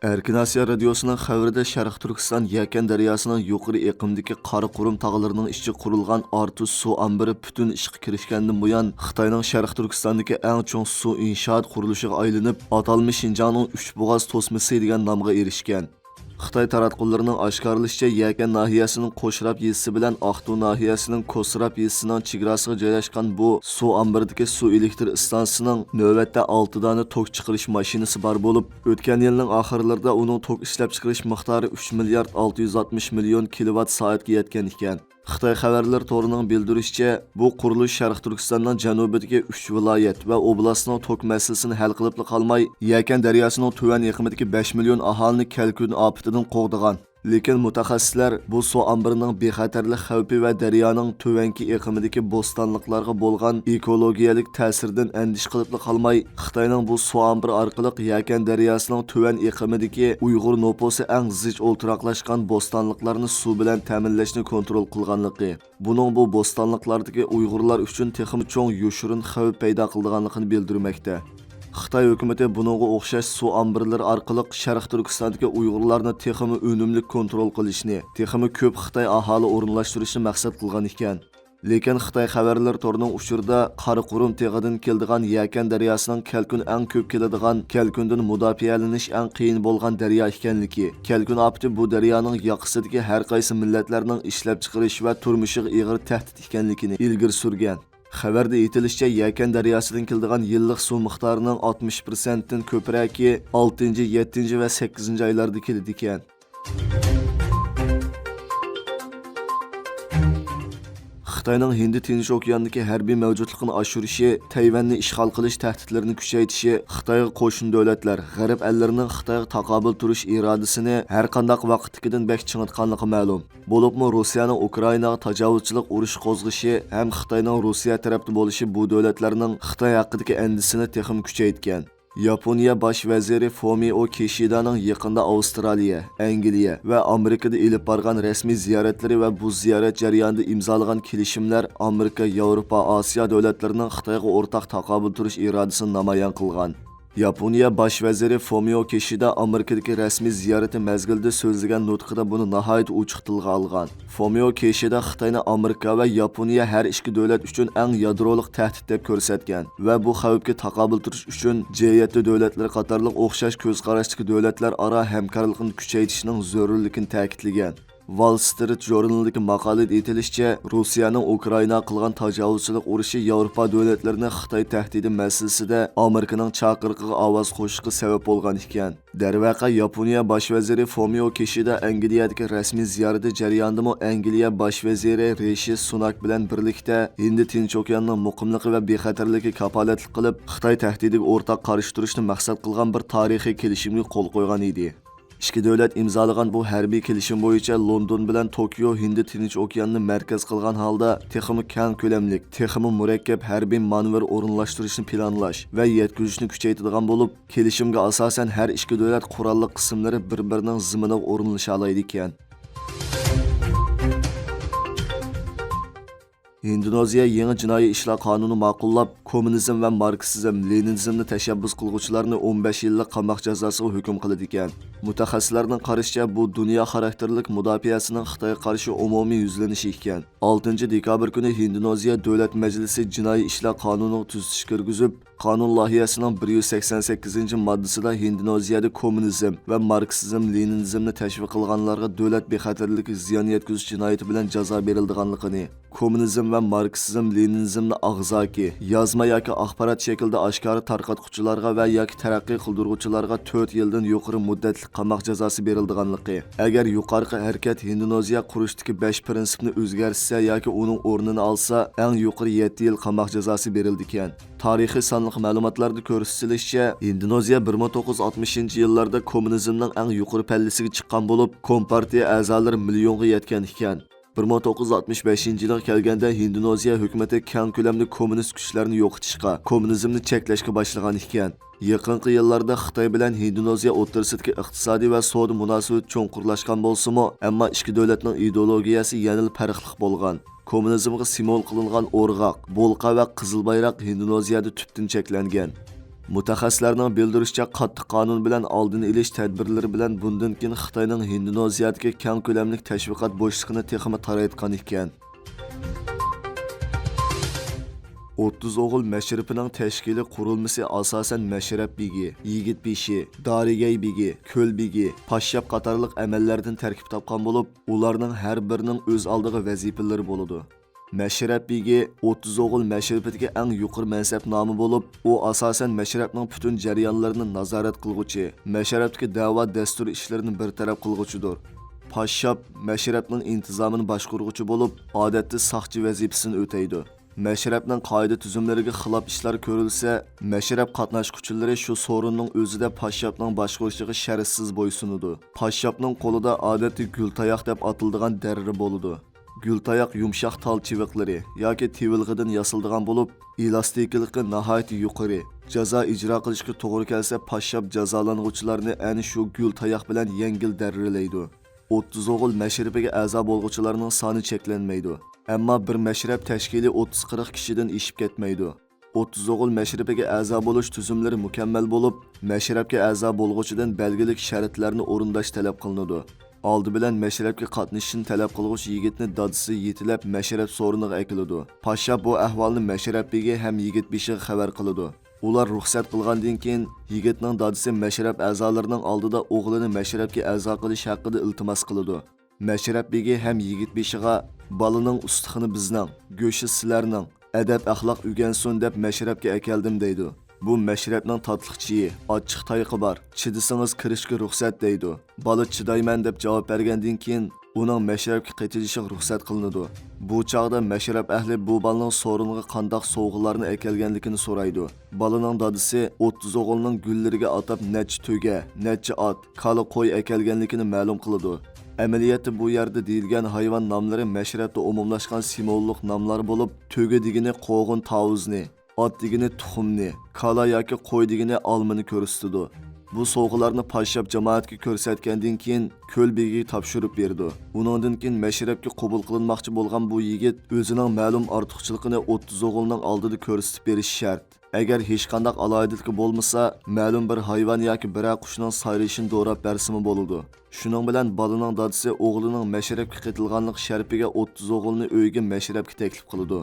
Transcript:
Erkin Asiya Radyosu'nun xabarida Sharq Turkiston Yakan daryosining yuqori eqimdagi Qaraqurum tog'larining ichiga qurilgan Artus suv ombiri butun ishga kirishgandan buyon Xitoyning Sharq Turkistondagi eng chong suv inshoot qurilishiga aylanib, atalmish Xinjiangning Uchbo'g'oz to'smasi degan nomga erishgan. Xitoy taratqullarining oshkorlashicha, Yakan nahiyasining Qo'shrab yezisi bilan Aqtu nahiyasining Ko'srab yezisining chegarasiga joylashgan bu suv ombiridagi suv elektr stansiyasining navbatda 6 dona tok chiqarish mashinasi bor bo'lib, o'tgan yilning oxirlarida uning tok ishlab chiqarish miqdori 3 milliard 660 million kilovat soatga yetgan ekan. Xitoy xabarlar to'rining bildirishicha, bu qurilish Sharq Turkistonning janubidagi 3 viloyat va oblastning tok masalasini hal qilib qolmay, Yakan daryosining tuvan yiqimidagi 5 million aholini kelkun ofatidan qo'g'digan. Lekin mutaxassislar bu suv ombirining bexatarlik xavfi va daryoning tuvanki iqimidagi bo'stonliqlarga bo'lgan ekologiyalik ta'siridan andish qilib qolmay, Xitoyning bu suv ombiri orqali Yakan daryosining tuvan iqimidagi Uyg'ur nopusi eng zich o'ltiraqlashgan bo'stonliqlarni suv bilan ta'minlashni kontrol qilganligi, buning bu bo'stonliqlardagi Uyg'urlar uchun texnik cho'ng yoshirin xavf paydo qilganligini bildirmoqda. Xitoy hukumati buningga o'xshash suv ombirlari orqali Sharq Turkistondagi Uyg'urlarni texnik unumli kontrol qilishni, texnik ko'p Xitoy aholi o'rinlashtirishni maqsad qilgan ekan. Lekin Xitoy xabarlar torining uchurda Qaraqurum teg'idan keladigan Yakan daryosining kelkun eng ko'p keladigan, kelkundan mudofialanish eng qiyin bo'lgan daryo ekanligi, kelkun ofati bu daryoning yoqisidagi har qaysi millatlarning ishlab chiqarish va turmushiga og'ir tahdid ekanligini ilgari surgan. Xabarda aytilishicha, Yakan daryosidan keladigan yillik suv miqdorining 60% dan ko'pragi 6, 7 va 8 oylarda keladi ekan. Xitoyning Hind Tinch okeanidagi harbiy mavjudligini oshirishi, Tayvanni ishg'ol qilish tahdidlarini kuchaytirishi, Xitoyga qo'shni davlatlar, g'arb ellarining Xitoyga taqobil turish irodasini har qanday vaqtdagidan bek chingitganligi ma'lum. Bo'libmi Rossiyaning Ukrainaga tajovuzchilik urush qo'zg'ishi ham Xitoyning Rossiya tarafida bo'lishi bu davlatlarning Xitoy haqidagi andisini texim kuchaytgan. Yaponiya bosh vaziri Fumio Kishidaning yaqinda Avstraliya, Angliya va Amerikada elib borgan rasmiy ziyoratlari va bu ziyorat jarayonida imzolagan kelishimlar Amerika, Yevropa, Osiyo davlatlarining Xitoyga o'rtaq taqobil turish irodasini namoyon qilgan. Yaponiya bosh vaziri Fumio Kishida Amerikadagi rasmiy ziyorati mezgilida so'zlagan nutqida buni nihoyat ochiq tilga olgan. Fumio Kishida Xitoyni Amerika va Yaponiya har ikki davlat uchun eng yadrolik tahdid deb ko'rsatgan va bu xavfga taqobil turish uchun G7 davlatlari qatorliq o'xshash ko'z qarashdagi davlatlar aro hamkorlikni kuchaytirishning zarurligini ta'kidlagan. Wall Street jurnalidagi maqolada aytilishicha, Rossiyaning Ukraina qilgan tajovuzchilik urushi Yevropa davlatlarini Xitoy tahdidi masalasida Amerikaning chaqiriqiga ovoz qo'shishiga sabab bo'lgan ekan. Darvaqa Yaponiya bosh vaziri Fumio Kishida Angliyadagi rasmiy ziyorati jarayonida Angliya bosh vaziri Rishi Sunak bilan birlikda Hind Tinch okeanining muqimligi va bexatarligiga kafolatlik qilib, Xitoy tahdidiga o'rtaq qarshi turishni maqsad qilgan bir tarixiy kelishimga qo'l qo'ygan edi. İki davlat imzolagan bu harbiy kelishim bo'yicha London bilan Tokio Hind Tinch okeanini markaz qilgan holda texnik keng ko'lamlik, texnik murakkab harbiy manevr o'rinlashtirishni planlash va yetkazishni kuchaytirgan bo'lib, kelishimga asosan har ikki davlat qurolli qismlari bir-birining ziminiga o'rinlasha oladi ekan. Indoneziya yangi jinoiy ishlar qonuni ma'qullab, kommunizm va marksizm, leninizmni tashabbus qilguvchilarni 15 yillik qamoq jazosiga hukm qildi ekan. Mutaxassislarning qarashicha, bu dunyo xarakterlik mudofaasining Xitoyga qarshi umumiy yuzlanishi ekan. 6 dekabr kuni Indoneziya Davlat Majlisi jinoiy ishlar qonunini tuzitish kirgizib, qonun loyihasining 188-moddasida Indoneziyada kommunizm va marksizm, leninizmni tashviq qilganlarga davlat bexatarligi ziyon yetkazish jinoyati bilan jazo berilganligini, kommunizm va marksizm, leninizmni og'zaki, yozma yoki axborot shaklida oshkora tarqatuvchilarga va yoki taraqqiy qildiruvchilarga 4 yildan yuqori muddatli qamoq jazosi berilganligi, agar yuqorqi harakat Indoneziya qurushdagi 5 prinsipni o'zgartsa yoki uning o'rnini olsa, eng yuqori 7 yil qamoq jazosi berildi ekan. Tarixiy sonliq ma'lumotlarda ko'rsatilishicha, Indoneziya 1960-yillarda kommunizmning eng yuqori pallasiga chiqqan bo'lib, kompartiya a'zolari millionga yetgan ekan. 1965-yilga kelganda Indoneziya hukumati keng ko'lamli kommunist kuchlarni yo'qotishga, kommunizmni cheklashga boshlagan ekan. Yaqinqi yillarda Xitoy bilan Indoneziya o'rtasidagi iqtisodiy va savdo munosabati cho'nqurlashgan bo'lsa-mu, ammo ikki davlatning ideologiyasi yanada farqli bo'lgan. Kommunizmga simol qilingan o'rg'oq, bolqa va qizil bayroq Indoneziyada tubdan cheklangan. Mutaxassislarning bildirishicha, qattiq qonun bilan oldini olish tadbirlari bilan bundan keyin Xitoyning Indoneziyadagi keng ko'lamli tashviqot bo'shlig'ini texmi taraytgan ekan. 30 o'g'il mashripining tashkiliy qurilmasi asosan mashrab begi, yigit beshi, dorigay begi, ko'l begi, pashshab qatorliq amallardan tarkib topgan bo'lib, ularning har birining o'z oldiga vazifalari bo'ladi. Mashrab begi 30 o'g'il mashrabidagi eng yuqori mansab nomi bo'lib, u asosan mashrabning butun jarayonlarini nazorat qilguvchi, mashrabdagi da'vo dastur ishlarini bartaraf qilguvchidir. Pashshab mashrabning intizomini boshqaruvchi bo'lib, odatda soqchi vazifasini o'taydi. Mashrabning qoida tuzumlariga xilof ishlar ko'rilsa, mashrab qatnashuvchilari shu so'rinning o'zida pashshabning boshqarishiga shartsiz bo'ysunadi. Pashshabning qo'lida odatda gultayoq deb atiladigan darri bo'ladi. Gultayoq yumshoq tal chiviqlari yoki tivilg'idan yasaladigan bo'lib, elastikiligi nihoyat yuqori. Jazo ijro qilishga to'g'ri kelsa, pashshab jazolanuvchilarni ana shu gultayoq bilan yengil darrilaydi. 30 o'g'il mashrabiga a'zo bo'lguvchilarning soni cheklanmaydi. Ammo bir mashrab tashkili 30-40 kishidan eshib ketmaydi. 30 o'g'il mashrabiga a'zo bo'lish tuzumlari mukammal bo'lib, mashrabga a'zo bo'lguvchidan belgilik shartlarni o'rindash talab qilinadi. Oldi bilan mashrabga qatnashishni talab qilguvchi yigitni dadisi yetilab mashrab so'riniga akiladi. Pashsha bu ahvolni mashrabga ham yigit beshiga xabar qiladi. Ular ruxsat qilgandan keyin yigitning dadisi mashrab a'zolarining oldida o'g'lini mashrabga a'zo qilish haqida iltimos qiladi. Mashrab begi ham yigit beshiga balaning ustixini bizning, go'shi sizlarning, adab axloq o'rgansin deb mashrabga akeldim deydi. Bu mashrabning tatliqchiyi, ochiq tayiqi bor. Chidisangiz kirishga ruxsat deydi. Bala chidayman deb javob bergandan keyin uning mashrabga qaytilishiga ruxsat qilinadi. Bu chaqda mashrab ahli bu balaning so'riniga qandoq sovg'alarni akelganligini so'raydi. Balaning dadisi 30 o'g'ilning gullariga atab necha to'ga, necha ot, kala qo'y akelganligini ma'lum qiladi. Amaliyotda bu yerda deyilgan hayvon nomlari mashrabda umumlashgan simvollik nomlar bo'lib, to'ga degani qo'g'in tavuzni, ot degani tuxumni, kala yoki qo'y degani olmani ko'rsatadi. Bu sovg'alarni pashshab jamoatga ko'rsatgandan keyin ko'l begiga topshirib berdi. Uningdan keyin mashrabga qabul qilinmoqchi bo'lgan bu yigit o'zining ma'lum ortiqchiligini 30 o'g'ilning oldida ko'rsatib berishi shart. Agar hech qanday aloyidlik bo'lmasa, ma'lum bir hayvon yoki bir qushning sayrishini do'rab bersimi bo'ladi. Shuning bilan balaning dadisi o'g'lining mashrabga qitilganlik sharpiga 30 o'g'ilni uyga mashrabga taklif qiladi.